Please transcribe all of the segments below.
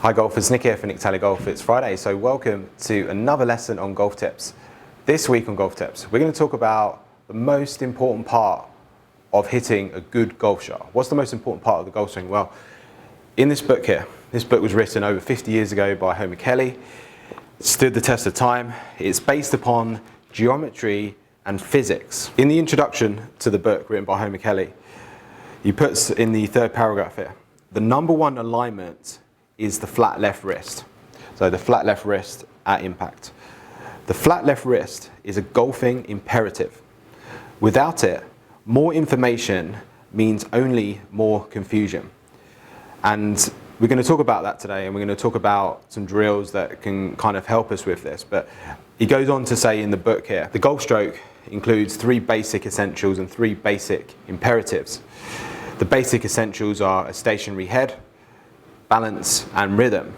Hi golfers, Nick here for Untitled Golf. It's Friday, so welcome to another lesson on golf tips. This week on golf tips, we're going to talk about the most important part of hitting a good golf shot. What's the most important part of the golf swing? Well, in this book here, this book was written over 50 years ago by Homer Kelley. It stood the test of time. It's based upon geometry and physics. In the introduction to the book written by Homer Kelley, he puts in the third paragraph here, the number one alignment is the flat left wrist. So the flat left wrist at impact. The flat left wrist is a golfing imperative. Without it, more information means only more confusion. And we're going to talk about that today, and we're going to talk about some drills that can kind of help us with this. But he goes on to say in the book here, the golf stroke includes 3 basic essentials and 3 basic imperatives. The basic essentials are a stationary head, balance and rhythm.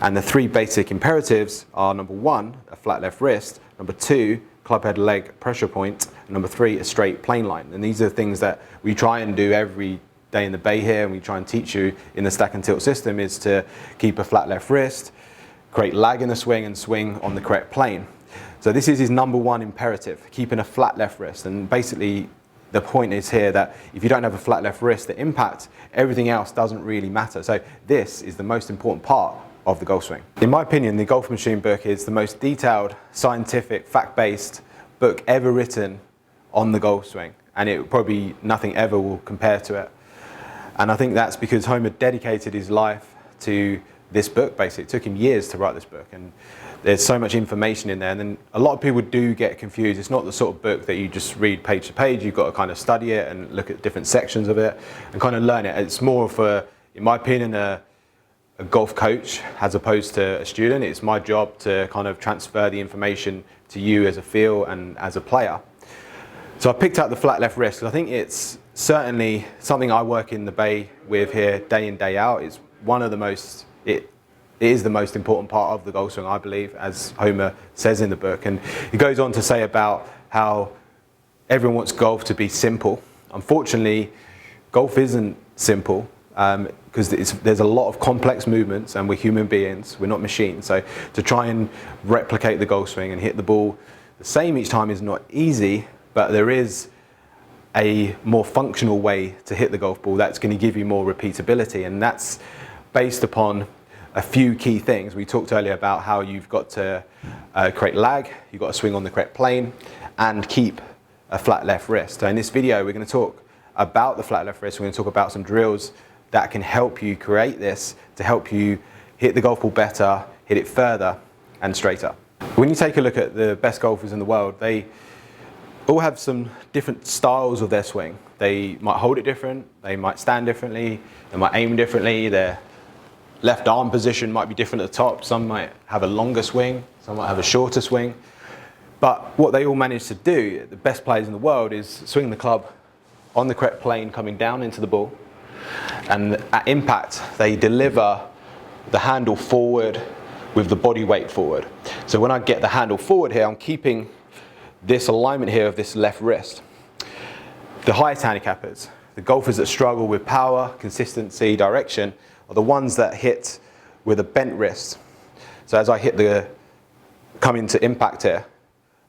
And the 3 basic imperatives are number 1, a flat left wrist, number 2, club head leg pressure point, and number 3, a straight plane line. And these are the things that we try and do every day in the bay here, and we try and teach you in the stack and tilt system, is to keep a flat left wrist, create lag in the swing, and swing on the correct plane. So this is his number 1 imperative, keeping a flat left wrist. And basically the point is here that if you don't have a flat left wrist at impact, everything else doesn't really matter. So this is the most important part of the golf swing. In my opinion, the Golf Machine book is the most detailed, scientific, fact-based book ever written on the golf swing. And it probably nothing ever will compare to it. And I think that's because Homer dedicated his life to this book, basically. It took him years to write this book, and there's so much information in there. And then a lot of people do get confused. It's not the sort of book that you just read page to page. You've got to kind of study it and look at different sections of it and kind of learn it. It's more of a, in my opinion, a golf coach as opposed to a student. It's my job to kind of transfer the information to you as a feel and as a player. So I picked up the flat left wrist because I think it's certainly something I work in the bay with here day in, day out. It's one of the most, it is the most important part of the golf swing, I believe, as Homer says in the book. And he goes on to say about how everyone wants golf to be simple. Unfortunately, golf isn't simple because there's a lot of complex movements, and we're human beings, we're not machines. So to try and replicate the golf swing and hit the ball the same each time is not easy, but there is a more functional way to hit the golf ball that's going to give you more repeatability, and that's based upon a few key things. We talked earlier about how you've got to create lag, you've got to swing on the correct plane, and keep a flat left wrist. So in this video, we're going to talk about the flat left wrist. We're going to talk about some drills that can help you create this to help you hit the golf ball better, hit it further and straighter. When you take a look at the best golfers in the world, they all have some different styles of their swing. They might hold it different, they might stand differently, they might aim differently, their left arm position might be different at the top, some might have a longer swing, some might have a shorter swing. But what they all manage to do, the best players in the world, is swing the club on the correct plane coming down into the ball. And at impact, they deliver the handle forward with the body weight forward. So when I get the handle forward here, I'm keeping this alignment here of this left wrist. The highest handicappers, the golfers that struggle with power, consistency, direction, are the ones that hit with a bent wrist. So as I come into impact here,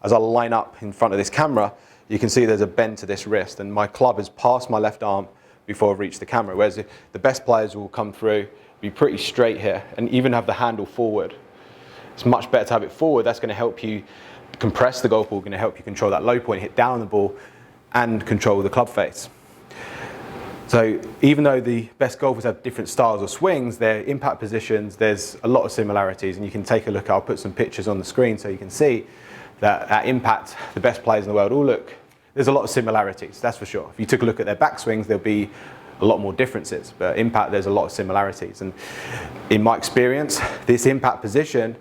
as I line up in front of this camera, you can see there's a bend to this wrist, and my club has passed my left arm before I've reached the camera, whereas the best players will come through, be pretty straight here, and even have the handle forward. It's much better to have it forward. That's going to help you compress the golf ball, going to help you control that low point, hit down on the ball, and control the club face. So even though the best golfers have different styles of swings, their impact positions, there's a lot of similarities, and you can take a look. I'll put some pictures on the screen so you can see that at impact, the best players in the world all look, there's a lot of similarities, that's for sure. If you took a look at their backswings, there'll be a lot more differences, but impact, there's a lot of similarities. And in my experience, this impact position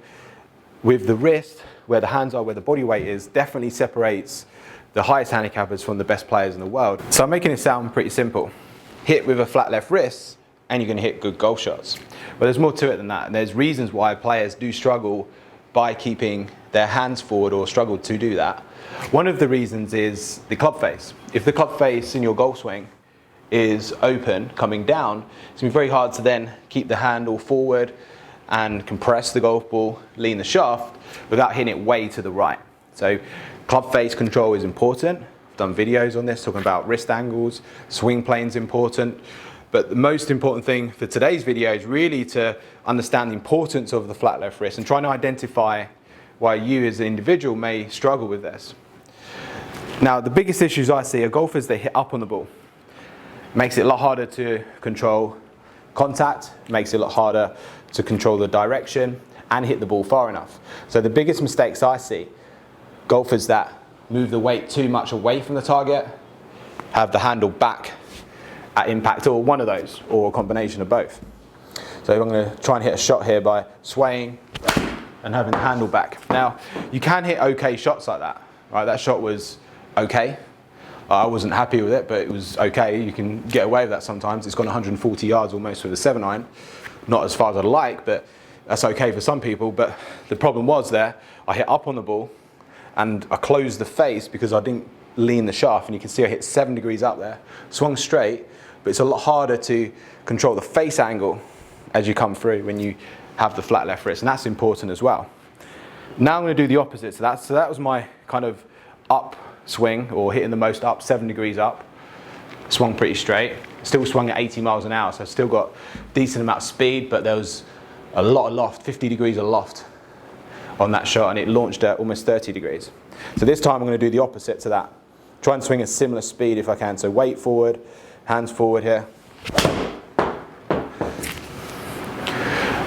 with the wrist, where the hands are, where the body weight is, definitely separates the highest handicappers from the best players in the world. So I'm making it sound pretty simple. Hit with a flat left wrist and you're going to hit good golf shots. But there's more to it than that. And there's reasons why players do struggle by keeping their hands forward or struggle to do that. One of the reasons is the club face. If the club face in your golf swing is open coming down, it's going to be very hard to then keep the handle forward and compress the golf ball, lean the shaft without hitting it way to the right. So club face control is important. I've done videos on this talking about wrist angles, swing plane's important. But the most important thing for today's video is really to understand the importance of the flat left wrist and trying to identify why you as an individual may struggle with this. Now, the biggest issues I see are golfers that hit up on the ball. It makes it a lot harder to control contact, makes it a lot harder to control the direction and hit the ball far enough. So the biggest mistakes I see, golfers that move the weight too much away from the target, have the handle back at impact, or one of those, or a combination of both. So I'm going to try and hit a shot here by swaying and having the handle back. Now, you can hit okay shots like that, right? That shot was okay. I wasn't happy with it, but it was okay. You can get away with that sometimes. It's gone 140 yards almost with a 7-iron. Not as far as I'd like, but that's okay for some people. But the problem was there, I hit up on the ball and I closed the face because I didn't lean the shaft, and you can see I hit 7 degrees up there, swung straight, but it's a lot harder to control the face angle as you come through when you have the flat left wrist, and that's important as well. Now I'm going to do the opposite. So that was my kind of up swing, or hitting the most up, 7 degrees up, swung pretty straight, still swung at 80 miles an hour, so I still got decent amount of speed, but there was a lot of loft, 50 degrees of loft on that shot, and it launched at almost 30 degrees. So this time I'm going to do the opposite to that. Try and swing a similar speed if I can. So weight forward, hands forward here.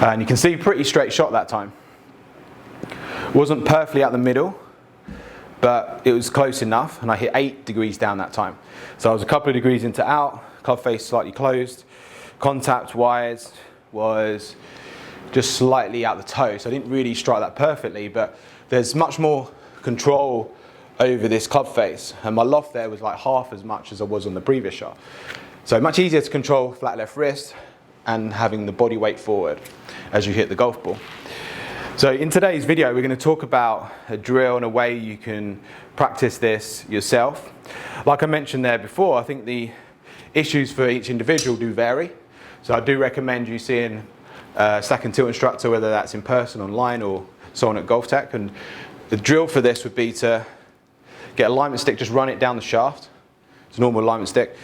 And you can see pretty straight shot that time. Wasn't perfectly out the middle, but it was close enough, and I hit 8 degrees down that time. So I was a couple of degrees into out, club face slightly closed, contact wise was just slightly out the toe, so I didn't really strike that perfectly, but there's much more control over this club face, and my loft there was like half as much as I was on the previous shot. So much easier to control flat left wrist and having the body weight forward as you hit the golf ball. So in today's video, we're going to talk about a drill and a way you can practice this yourself. Like I mentioned there before, I think the issues for each individual do vary. So I do recommend you seeing a stack and tilt instructor, whether that's in person, online, or someone at GOLFTEC. And the drill for this would be to get a alignment stick, just run it down the shaft. It's a normal alignment stick.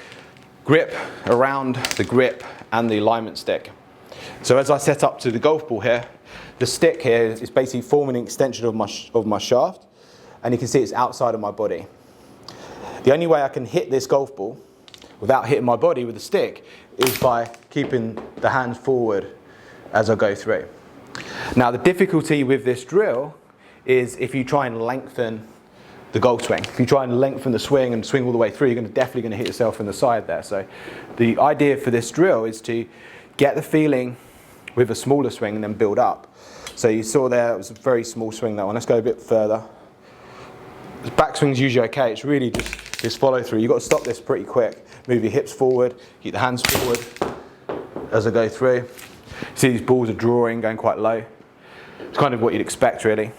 Grip around the grip and the alignment stick. So as I set up to the golf ball here, the stick here is basically forming an extension of my shaft, and you can see it's outside of my body. The only way I can hit this golf ball without hitting my body with the stick is by keeping the hands forward as I go through. Now the difficulty with this drill is if you try and lengthen the golf swing. If you try and lengthen the swing and swing all the way through, you're definitely going to hit yourself in the side there. So the idea for this drill is to get the feeling with a smaller swing and then build up. So you saw there, it was a very small swing, that one. Let's go a bit further. The backswing's usually okay. It's really just this follow through. You've got to stop this pretty quick. Move your hips forward, keep the hands forward as I go through. See these balls are drawing, going quite low. It's kind of what you'd expect, really.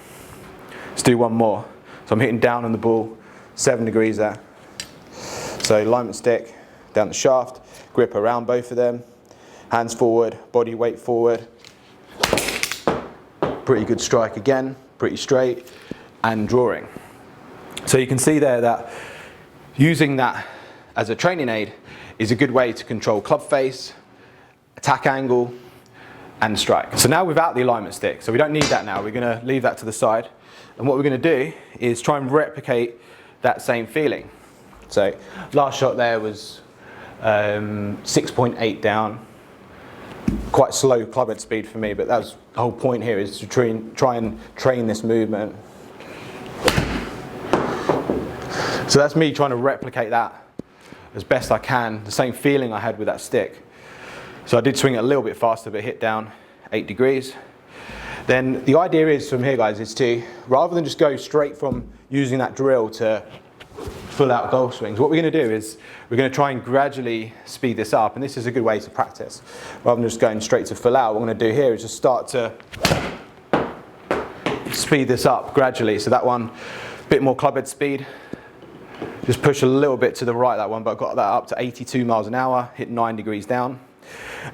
Let's do one more. So I'm hitting down on the ball, 7 degrees there. So alignment stick, down the shaft, grip around both of them, hands forward, body weight forward. Pretty good strike again, pretty straight, and drawing. So you can see there that using that as a training aid is a good way to control club face, attack angle, and strike. So now without the alignment stick, so we don't need that now, we're going to leave that to the side. And what we're going to do is try and replicate that same feeling. So last shot there was 6.8 down, quite slow club head speed for me, but that was the whole point here, is to try and train this movement. So that's me trying to replicate that as best I can, the same feeling I had with that stick. So I did swing it a little bit faster, but hit down 8 degrees. Then the idea is from here, guys, is to, rather than just go straight from using that drill to full out golf swings, what we're going to do is we're going to try and gradually speed this up, and this is a good way to practice. Rather than just going straight to full out, what we're going to do here is just start to speed this up gradually. So that one, a bit more club head speed, Just push a little bit to the right, that one, but I got that up to 82 miles an hour, hit 9 degrees down.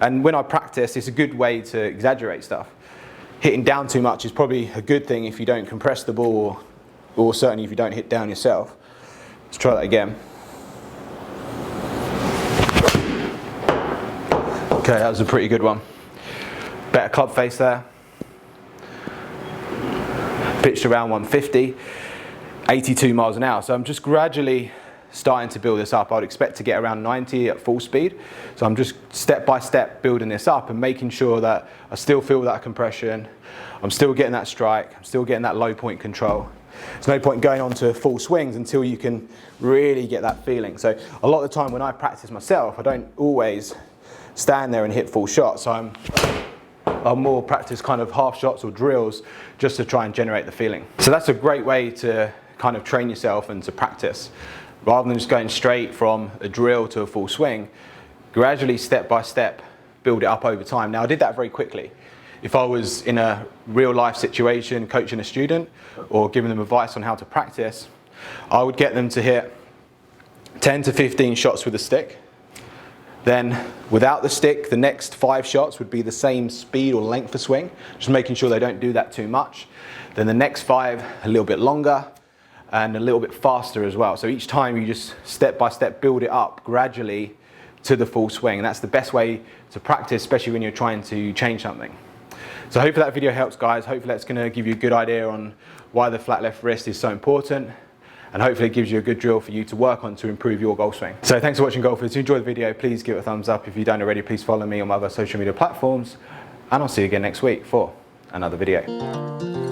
And when I practice, it's a good way to exaggerate stuff. Hitting down too much is probably a good thing if you don't compress the ball, or certainly if you don't hit down yourself. Let's try that again. Okay, that was a pretty good one. Better club face there. Pitched around 150, 82 miles an hour. So I'm just gradually starting to build this up. I would expect to get around 90 at full speed. So I'm just step by step building this up and making sure that I still feel that compression. I'm still getting that strike. I'm still getting that low point control. There's no point going on to full swings until you can really get that feeling. So a lot of the time when I practice myself, I don't always stand there and hit full shots. I'll more practice kind of half shots or drills just to try and generate the feeling. So that's a great way to kind of train yourself and to practice. Rather than just going straight from a drill to a full swing, gradually, step by step, build it up over time. Now I did that very quickly. If I was in a real life situation, coaching a student or giving them advice on how to practice, I would get them to hit 10 to 15 shots with a stick. Then without the stick, the next 5 shots would be the same speed or length of swing, just making sure they don't do that too much. Then the next 5, a little bit longer and a little bit faster as well. So each time you just step by step build it up gradually to the full swing. And that's the best way to practice, especially when you're trying to change something. So hopefully that video helps, guys. Hopefully that's going to give you a good idea on why the flat left wrist is so important. And hopefully it gives you a good drill for you to work on to improve your golf swing. So thanks for watching, golfers. If you enjoyed the video, please give it a thumbs up. If you don't already, please follow me on my other social media platforms. And I'll see you again next week for another video.